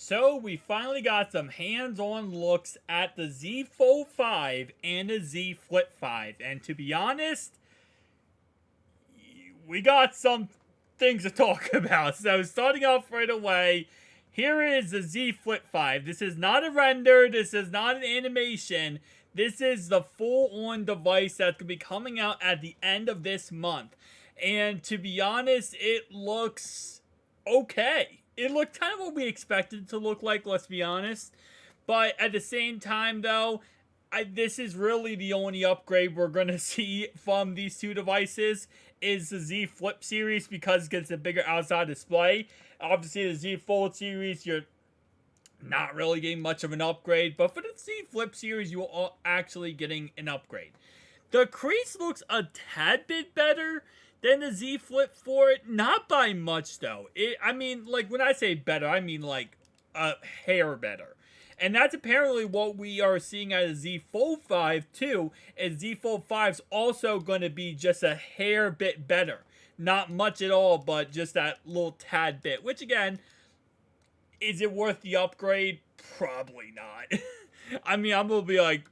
So we finally got some hands-on looks at the Z Fold 5 and the Z Flip 5. And to be honest, we got some things to talk about. So starting off right away, here is the Z Flip 5. This is not a render, this is not an animation. This is the full-on device that's going to be coming out at the end of this month. And to be honest, it looks okay. It looked kind of what we expected it to look like, let's be honest. But at the same time, though, this is really the only upgrade we're going to see from these two devices is the Z Flip series because it gets a bigger outside display. Obviously, the Z Fold series, you're not really getting much of an upgrade, but for the Z Flip series, you are actually getting an upgrade. The crease looks a tad bit better than the Z Flip 4, not by much though. I mean, like when I say better, I mean like a hair better. And that's apparently what we are seeing out of Z Fold 5 too, is Z Fold 5's also going to be just a hair bit better. Not much at all, but just that little tad bit, which again, is it worth the upgrade? Probably not. I mean, I'm going to be like,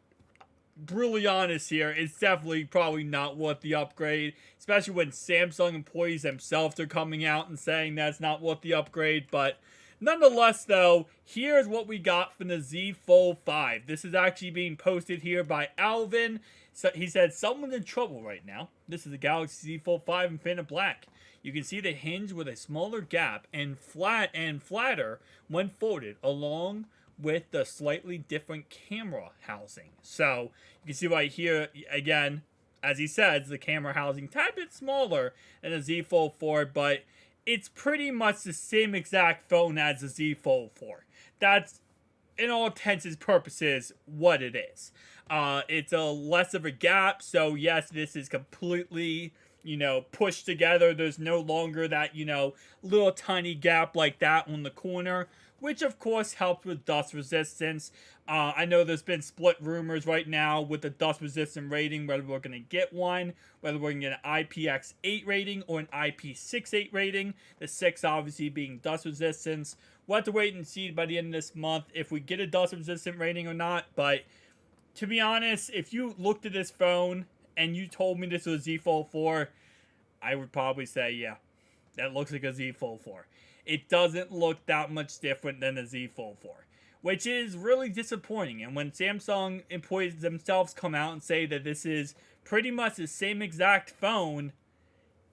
brutally honest here, it's definitely probably not worth the upgrade, especially when Samsung employees themselves are coming out and saying that's not worth the upgrade, but nonetheless though, here's what we got from the Z Fold 5. This is actually being posted here by Alvin. So he said, someone's in trouble right now. This is the Galaxy Z Fold 5 in Phantom Black. You can see the hinge with a smaller gap and flatter when folded, along with the slightly different camera housing. So you can see right here, again, as he says, the camera housing tad bit smaller than the Z Fold 4, but it's pretty much the same exact phone as the Z Fold 4. That's, in all intents and purposes, what it is. It's a less of a gap, so yes, this is completely, pushed together. There's no longer that, little tiny gap like that on the corner, which of course helps with dust resistance. I know there's been split rumors right now with the dust resistant rating, whether we're going to get one, whether we're going to get an IPX8 rating or an IP68 rating. The 6 obviously being dust resistance. We'll have to wait and see by the end of this month if we get a dust resistant rating or not. But to be honest, if you looked at this phone and you told me this was a Z Fold 4, I would probably say, yeah, that looks like a Z Fold 4. It doesn't look that much different than the Z Fold 4, which is really disappointing. And when Samsung employees themselves come out and say that this is pretty much the same exact phone,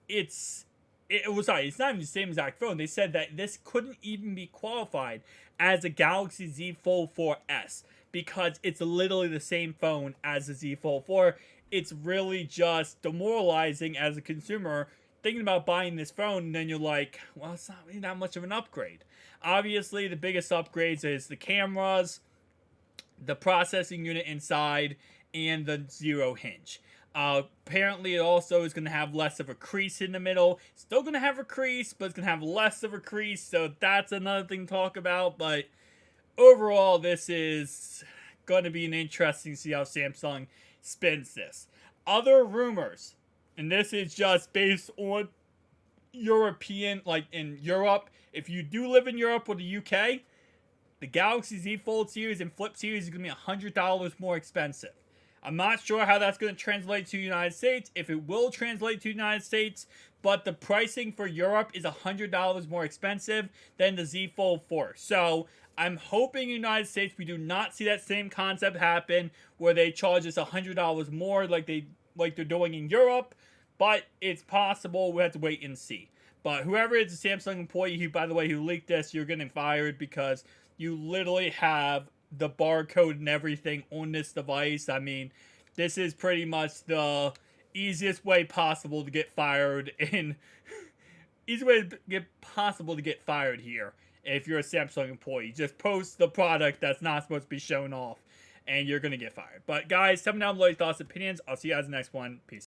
it's not even the same exact phone. They said that this couldn't even be qualified as a Galaxy Z Fold 4S because it's literally the same phone as the Z Fold 4. It's really just demoralizing as a consumer thinking about buying this phone, and then you're like, well, it's not really that much of an upgrade. Obviously, the biggest upgrades is the cameras, the processing unit inside, and the zero hinge. Apparently, it also is going to have less of a crease in the middle. Still going to have a crease, but it's going to have less of a crease, so that's another thing to talk about. But overall, this is going to be an interesting to see how Samsung spins this. Other rumors, and this is just based on European, like in Europe. If you do live in Europe or the UK, the Galaxy Z Fold series and Flip series is going to be $100 more expensive. I'm not sure how that's going to translate to the United States, if it will translate to the United States, but the pricing for Europe is $100 more expensive than the Z Fold 4. So I'm hoping in the United States we do not see that same concept happen where they charge us $100 more like they're doing in Europe, but it's possible. We have to wait and see. But whoever is a Samsung employee who, by the way, who leaked this, you're getting fired because you literally have the barcode and everything on this device. I mean, this is pretty much the easiest way possible to get fired possible to get fired here if you're a Samsung employee. Just post the product that's not supposed to be shown off and you're going to get fired. But guys, tell me down below your thoughts and opinions. I'll see you guys in the next one. Peace.